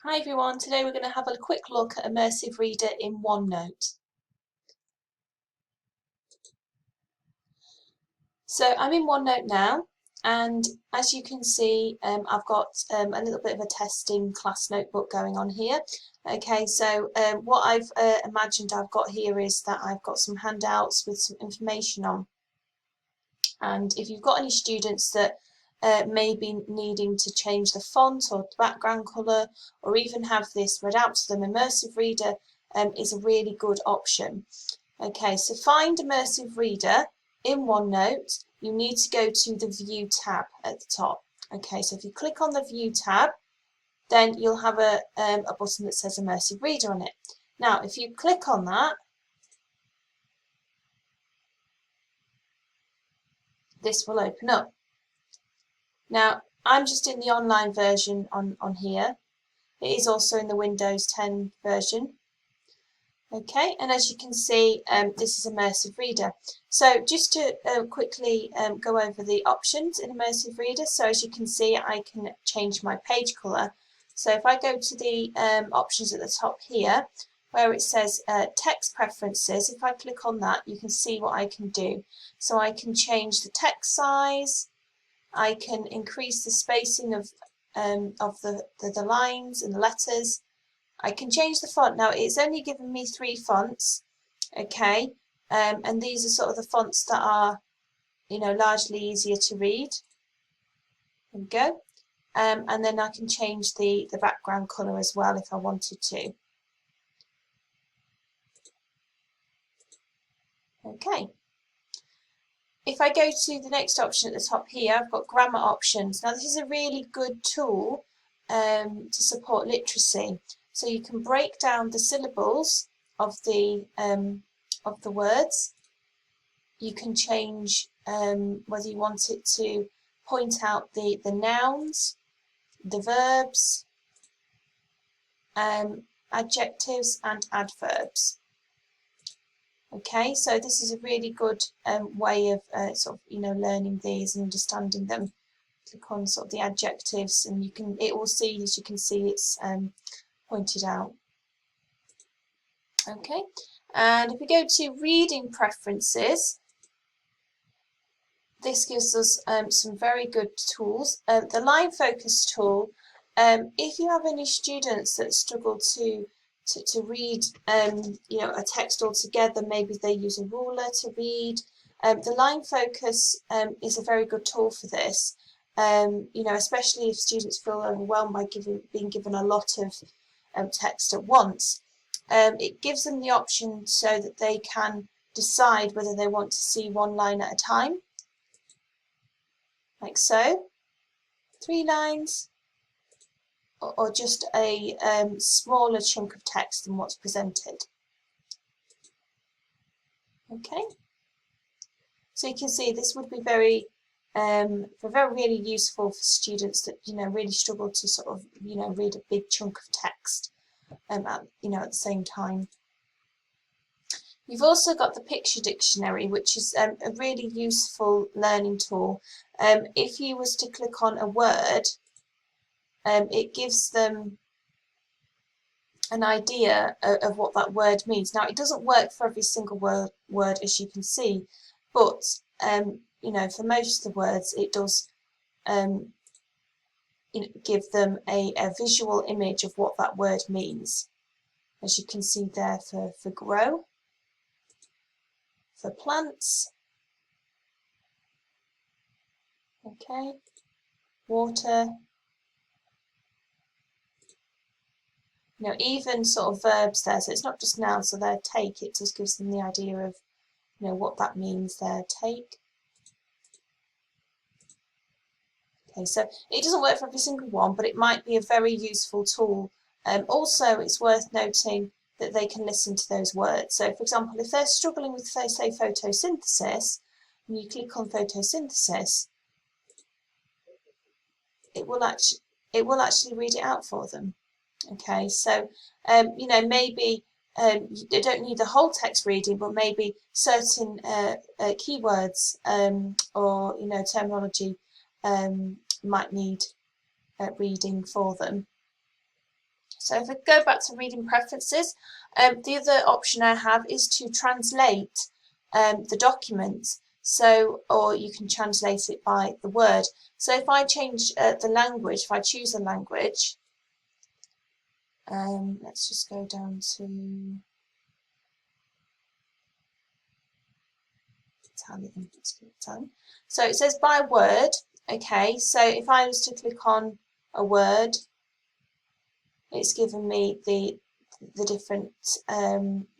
Hi everyone, today we're going to have a quick look at Immersive Reader in OneNote. So I'm in OneNote now, and as you can see I've got a little bit of a testing class notebook going on here. Okay, so what I've imagined I've got here is that I've got some handouts with some information on, and if you've got any students that may be needing to change the font or the background colour, or even have this read out to them, Immersive Reader is a really good option. Okay, so find Immersive Reader in OneNote. You need to go to the View tab at the top. Okay, so if you click on the View tab, then you'll have a button that says Immersive Reader on it. Now, if you click on that, this will open up. Now, I'm just in the online version on here. It is also in the Windows 10 version. Okay, and as you can see, this is Immersive Reader. So just to quickly go over the options in Immersive Reader. So as you can see, I can change my page colour. So if I go to the options at the top here, where it says text preferences, if I click on that, you can see what I can do. So I can change the text size, I can increase the spacing of the lines and the letters. I can change the font. Now it's only given me 3 fonts, okay, and these are sort of the fonts that are, largely easier to read. There we go. And then I can change the background colour as well if I wanted to. Okay. If I go to the next option at the top here, I've got grammar options. Now this is a really good tool to support literacy. So you can break down the syllables of the words. You can change whether you want it to point out the nouns, the verbs, adjectives and adverbs. Okay, so this is a really good way of learning these and understanding them. Click on sort of the adjectives, and it will see, as you can see, it's pointed out. Okay, and if we go to reading preferences, this gives us some very good tools. The line focus tool, if you have any students that struggle to read a text altogether, maybe they use a ruler to read, the line focus is a very good tool for this, especially if students feel overwhelmed by being given a lot of text at once. It gives them the option so that they can decide whether they want to see one line at a time, like so, 3 lines, or just a smaller chunk of text than what's presented. Okay, so you can see this would be very really useful for students that really struggle to sort of read a big chunk of text at the same time. You've also got the picture dictionary, which is a really useful learning tool. If you was to click on a word, it gives them an idea of what that word means. Now, it doesn't work for every single word, as you can see, but for most of the words, it does give them a visual image of what that word means, as you can see there for grow, for plants, okay, water. Even sort of verbs there, so it's not just nouns, so their take, it just gives them the idea of what that means, their take. Okay, so it doesn't work for every single one, but it might be a very useful tool. Also, it's worth noting that they can listen to those words. So, for example, if they're struggling with, say, photosynthesis, and you click on photosynthesis, it will actually read it out for them. Okay, so maybe they don't need the whole text reading, but maybe certain keywords or terminology might need reading for them. So if I go back to reading preferences, the other option I have is to translate the document. So, or you can translate it by the word. So if I change the language, if I choose a language, let's just go down to Italian. So it says by word. Okay, so if I was to click on a word, it's given me the different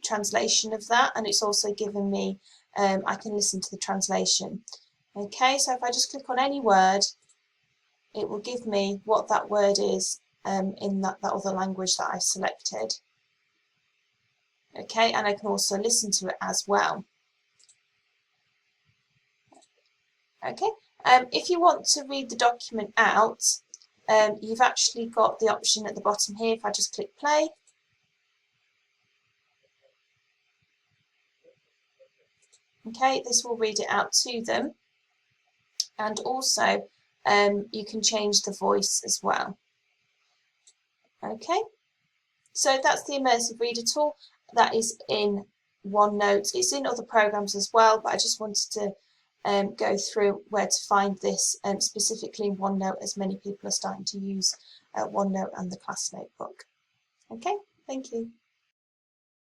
translation of that, and it's also given me I can listen to the translation. Okay, so if I just click on any word, it will give me what that word is in that other language that I've selected. Okay, and I can also listen to it as well. Okay, if you want to read the document out, you've actually got the option at the bottom here. If I just click play, okay, this will read it out to them, and also you can change the voice as well. Okay, so that's the Immersive Reader tool. That is in OneNote. It's in other programs as well, but I just wanted to go through where to find this specifically in OneNote, as many people are starting to use OneNote and the Class Notebook. Okay, thank you.